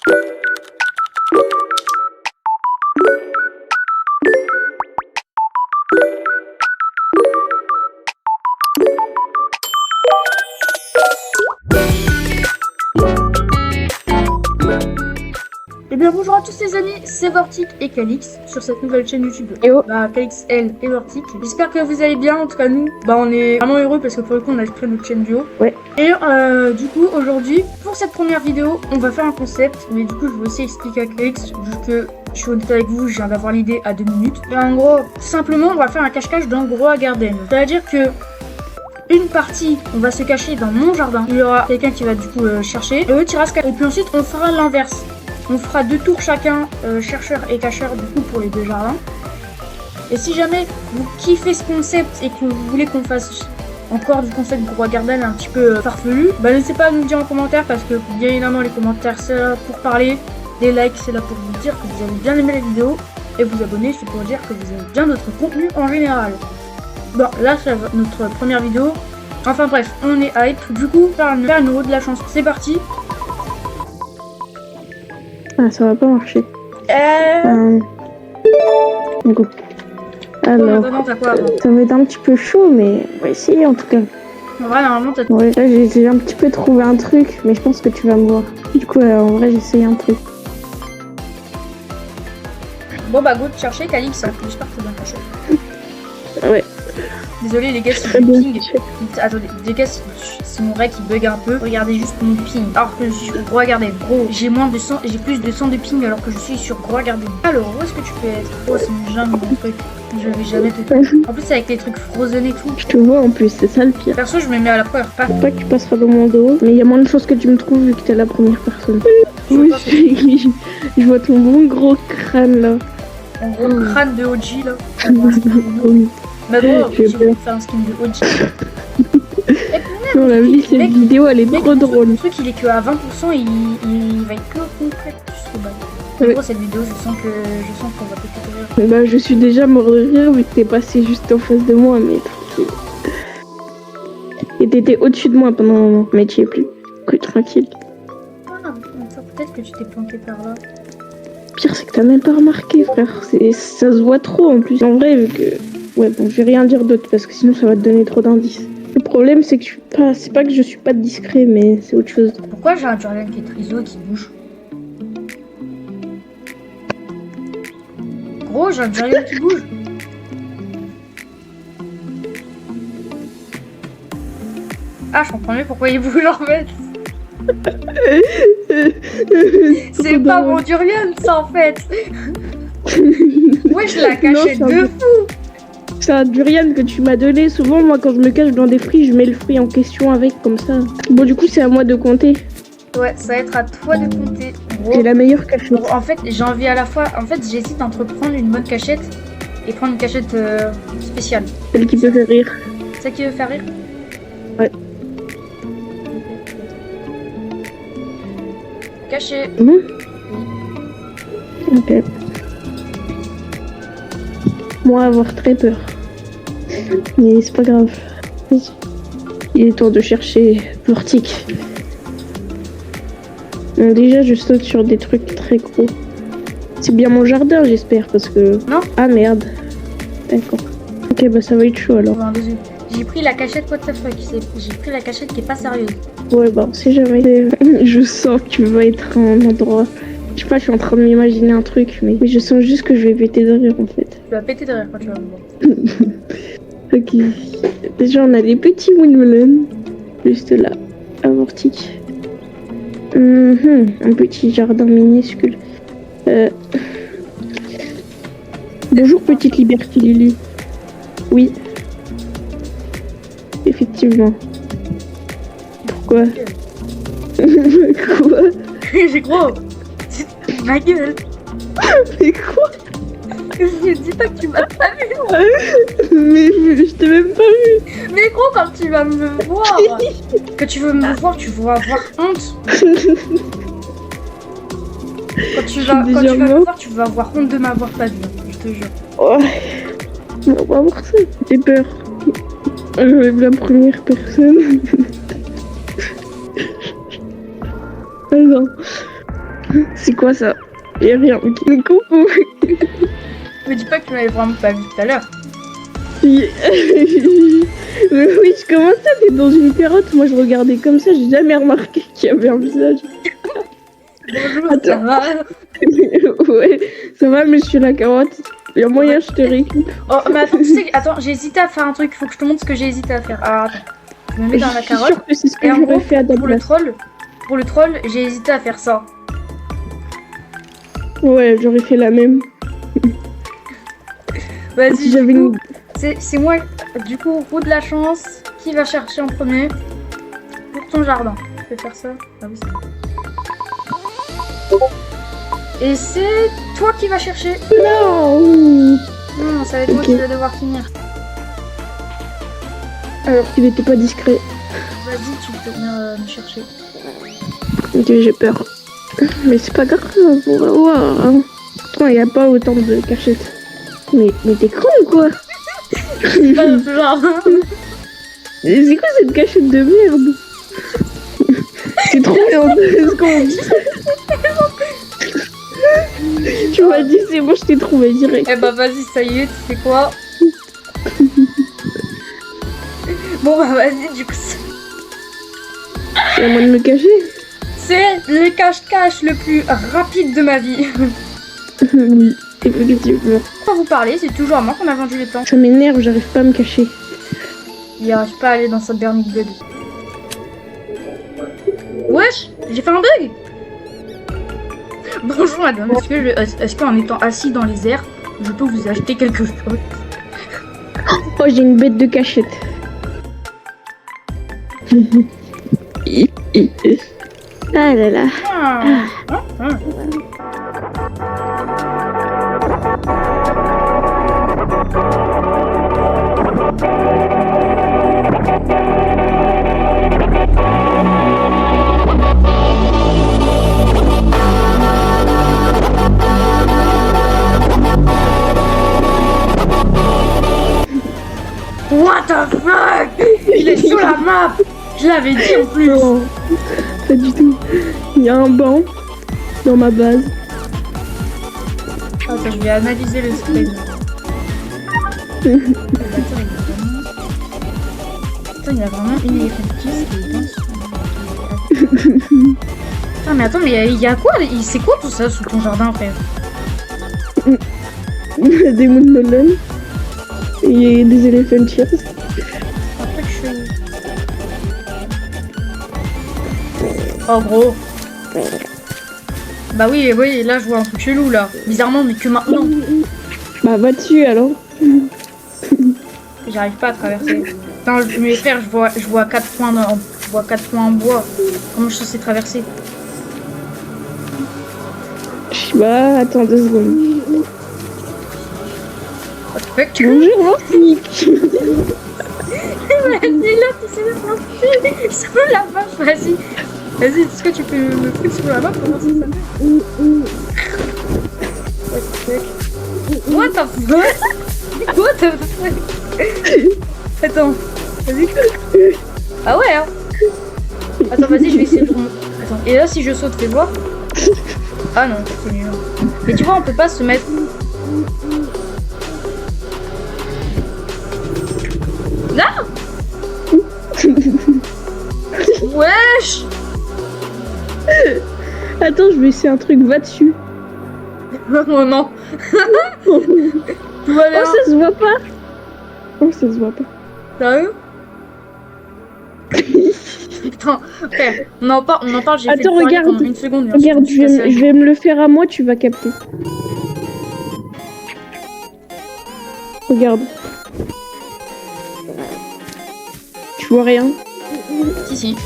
Et bien bonjour à tous les amis, c'est Vortic et Calix sur cette nouvelle chaîne YouTube. Calix L et Vortic. J'espère que vous allez bien, en tout cas nous, on est vraiment heureux parce que pour le coup on a créé notre chaîne duo. Ouais. Et du coup aujourd'hui, pour cette première vidéo, on va faire un concept, mais du coup je vais aussi expliquer à Calix, vu que je suis honnête avec vous, je viens d'avoir l'idée à 2 minutes. Et en gros, simplement on va faire un cache-cache dans Grow Garden. C'est-à-dire que une partie, on va se cacher dans mon jardin. Il y aura quelqu'un qui va du coup chercher, et l'autre ira se cacher. Et puis ensuite on fera l'inverse. On fera 2 tours chacun, chercheur et cacheur du coup pour les 2 jardins. Et si jamais vous kiffez ce concept et que vous voulez qu'on fasse encore du concept Grow Garden un petit peu farfelu, n'hésitez pas à nous dire en commentaire parce que bien évidemment les commentaires c'est là pour parler, les likes c'est là pour vous dire que vous avez bien aimé la vidéo et vous abonner c'est pour dire que vous aimez bien notre contenu en général. Bon là c'est notre première vidéo, enfin bref on est hype, du coup faire un euro de la chance, c'est parti. Ah, ça va pas marcher. Go. Alors, T'as quoi avant? ça va être un petit peu chaud, mais on va essayer en tout cas. Ouais, normalement t'as... Ouais, là j'ai un petit peu trouvé un truc, mais je pense que tu vas me voir. Du coup, en vrai, j'essaye un truc. Bon go de chercher Calix, j'espère que t'as bien caché. Ouais. Désolé les gars si Très je bien. ping. Attendez, les gars si mon rec il bug un peu, regardez juste mon ping. Alors que je suis sur Grow Garden. Gros, j'ai plus de 100 de ping alors que je suis sur Grow Garden. Alors, où est-ce que tu peux être? Oh, c'est une jungle mon truc. Je vais jamais te... En plus avec les trucs frozen et tout. Je te vois en plus, c'est ça le pire. Perso, je me mets à la première part. Je sais pas que tu passeras dans mon dos, mais il y a moins de chances que tu me trouves vu que t'es la première personne. Oui, je vois ton bon gros crâne là. Mon gros crâne de OG là. Oui. Bah gros, J'ai je vais faire un skin de OG. Non, la vie, cette vidéo, elle est trop drôle. Le truc, il est que à 20%, il va être que concret. Ouais. Gros, cette vidéo, je sens qu'on va péter de rire. Bah, je suis déjà mort de rire vu que t'es passé juste en face de moi, mais tranquille. Et t'étais au-dessus de moi pendant un moment, mais tu y es plus. Que tranquille. Ah, peut-être que tu t'es planté par là. Pire, c'est que t'as même pas remarqué, frère. Ça se voit trop en plus. En vrai, vu que. Ouais, bon, je vais rien dire d'autre parce que sinon ça va te donner trop d'indices. Le problème, c'est que c'est pas que je suis pas discret, mais c'est autre chose. Pourquoi j'ai un Jordan qui est triso et qui bouge? Gros, j'ai un Jordan qui bouge. Ah, je comprends mieux pourquoi il bouge en fait. C'est pas mon Durian, ça en fait. Ouais, je la cachais de fou. C'est un durian que tu m'as donné. Souvent, moi, quand je me cache dans des fruits, je mets le fruit en question avec, comme ça. Bon, du coup, c'est à moi de compter. Ouais, ça va être à toi de compter. Gros, J'ai la meilleure cachette. en fait, j'ai envie à la fois... En fait, j'hésite entre prendre une bonne cachette et prendre une cachette spéciale. Celle qui peut faire rire. C'est ça qui veut faire rire? Ouais. Caché. Bon. Ok. Moi, avoir très peur. Mais c'est pas grave. Il est temps de chercher Vortic. Bon, déjà, je saute sur des trucs très gros. C'est bien mon jardin, j'espère, parce que... Non. Ah, merde. D'accord. Ok, bah ça va être chaud, alors. Bon, désolé. J'ai pris la cachette, what the fuck. J'ai pris la cachette qui est pas sérieuse. Ouais, bah, on sait jamais. Je sens que tu vas être un endroit... Je sais pas, je suis en train de m'imaginer un truc, mais je sens juste que je vais péter de rire, en fait. Tu vas péter de rire quand tu vas me voir. Ok. Déjà, on a des petits windmills. Juste là, à Vortic. Un petit jardin minuscule. Bonjour, petite Liberty Lulu. Oui. Effectivement. Pourquoi? Quoi? J'ai gros. Ma gueule. Mais quoi? Je dis pas que tu m'as pas vu. Mais je t'ai même pas vu. Mais gros, quand tu vas me voir, que tu veux me voir, tu vas avoir honte. Quand tu vas me voir, tu vas avoir honte de m'avoir pas vu. Je te jure. Oh. On va voir ça. J'ai peur. J'enlève la première personne. Attends. C'est quoi ça? Y'a rien. Mais coucou. Me dis pas que tu m'avais vraiment pas vu tout à l'heure. Mais oui, je commence à être dans une carotte. Moi, je regardais comme ça. J'ai jamais remarqué qu'il y avait un visage. Bonjour, Attends. ça va? Ouais, ça va, monsieur la carotte. Y'a moyen, je te récupère. Oh, mais attends, tu sais, attends, j'ai hésité à faire un truc. Faut que je te montre ce que j'ai hésité à faire. Ah, attends. Je me mets dans la Je suis carotte. sûre que c'est ce que Et en j'aurais gros, fait à ta pour le place. troll, j'ai hésité à faire ça. Ouais, j'aurais fait la même. Vas-y, Si j'avais une... c'est moi, du coup, roue de la chance. Qui va chercher en premier pour ton jardin? Je vais faire ça. Ah oui, c'est bon. Et c'est toi qui vas chercher. Non. Non, ça va être moi Ok. qui vais devoir finir. Alors qu'il n'était pas discret. Vas-y, tu peux venir me chercher. Ok, j'ai peur. Mais c'est pas grave, on va voir. Hein. Pourtant, il n'y a pas autant de cachettes. Mais t'es con ou quoi? C'est pas notre jardin. C'est quoi cette cachette de merde? C'est trop bien 2 secondes. Tu m'as dit c'est bon, je t'ai trouvé direct. Eh bah vas-y, ça y est, tu sais quoi? Bon bah vas-y, du coup, C'est à moi de me cacher. c'est le cache-cache le plus rapide de ma vie. Oui, effectivement. Quand vous parlez, c'est toujours à moi qu'on a vendu les planches. Ça m'énerve, j'arrive pas à me cacher. Il arrive pas à aller dans sa burning bug. Wesh, j'ai fait un bug. Bonjour madame, est-ce qu'en étant assis dans les airs, je peux vous acheter quelque chose? Oh, j'ai une bête de cachette. Ah là là. What the fuck? Il est sur la map. Je l'avais dit en plus. Non, pas du tout. Il y a un banc dans ma base. Attends, je vais analyser le screen. Attends, il y a vraiment une éléphant qui est dans Attends, mais attends, mais il y a quoi? C'est quoi tout ça sous ton jardin, frère? Des moonmelons. Et des elephant cheers. Un truc chelou. Oh gros. Bah oui, oui, là je vois un truc chelou là. Bizarrement, mais que maintenant. Bah va dessus alors. J'arrive pas à traverser. Attends, mes frères, je vois 4 points en bois. Comment je suis censé traverser? Je sais pas, attends 2 secondes. What the fuck, tu Bonjour Morphnique. Vas-y, là, tu sais même pas sur la map, vas-y. Vas-y, est-ce que tu peux me foutre sur la map pour voir si ça fait? What the fuck? What the fuck? Attends, vas-y. Ah ouais, hein. Attends, vas-y, je vais essayer de remonter. Attends, et là, si je saute, fais voir. Ah non, c'est nul. Mais tu vois, on peut pas se mettre... Là. Wesh. Attends, je vais essayer un truc, va dessus. Oh non. Tout va bien. Oh, ça se voit pas. Oh, ça se voit pas. Sérieux? Putain, frère, on en parle, j'ai fait Attends, le pari regarde. pendant une seconde. et Regarde, ensuite, je vais me le faire à moi, tu vas capter. Regarde. Tu vois rien? Si.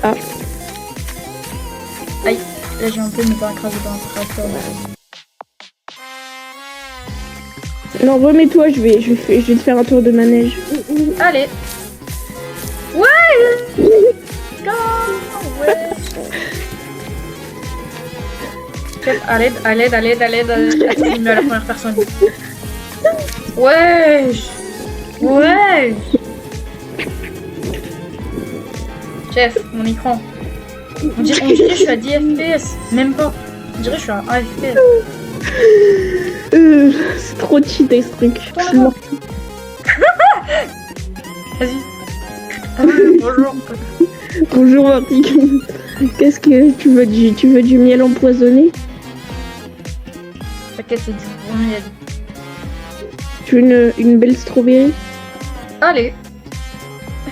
Ah. Aïe, là j'ai un peu me faire écraser dans un tracteur. Non, remets-toi, je vais te faire un tour de manège. Allez. Ouais. Go. Ouais. Chef, à l'aide. Attends, il me met à la première personne. Wesh. Chef, mon écran. On dirait que je suis à 10 FPS. Même pas. On dirait que je suis à 1 FPS. C'est trop cheaté ce truc. Attends, Je suis morte. Vas-y. Bonjour. Bonjour Marty. Qu'est-ce que tu veux du miel empoisonné? T'inquiète, c'est du bon miel. Tu veux une belle strawberry? Allez.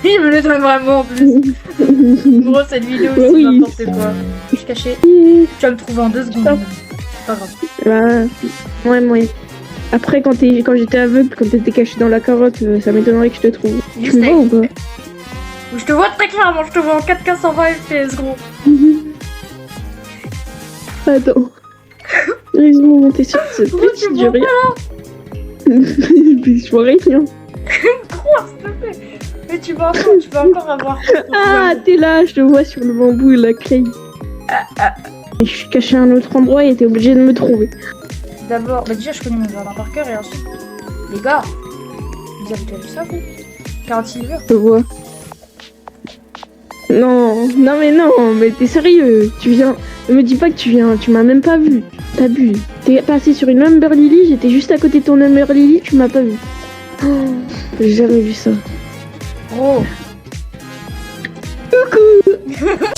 Il me le donne vraiment en plus. Gros, cette vidéo, Bah c'est oui. n'importe quoi. Je suis cachée. Tu vas me trouver en 2 secondes. C'est pas grave. Ouais. Après, quand j'étais aveugle, quand t'étais caché dans la carotte, ça m'étonnerait que je te trouve. Juste Tu me vois ou avec- pas? Je te vois très clairement, je te vois en 4K 120 FPS, gros. Attends. Ils m'ont monté sur cette Pourquoi tu petite me vois durée. Je vois rien. Croire, s'il te plaît. Mais tu vas encore avoir. Ah, t'es là, je te vois sur le bambou et la clé. Et je suis caché à un autre endroit et t'es obligé de me trouver. D'abord, bah déjà, je connais mon jardin par cœur et ensuite. Les gars, vous avez déjà vu ça, vous? 46 heures. Je te vois. Non, mais t'es sérieux. Tu viens. Ne me dis pas que tu viens, tu m'as même pas vu. T'abuses. T'es passé sur une Humber Lily, j'étais juste à côté de ton Humber Lily, tu m'as pas vu. Oh, j'ai jamais vu ça. Gros. Coucou.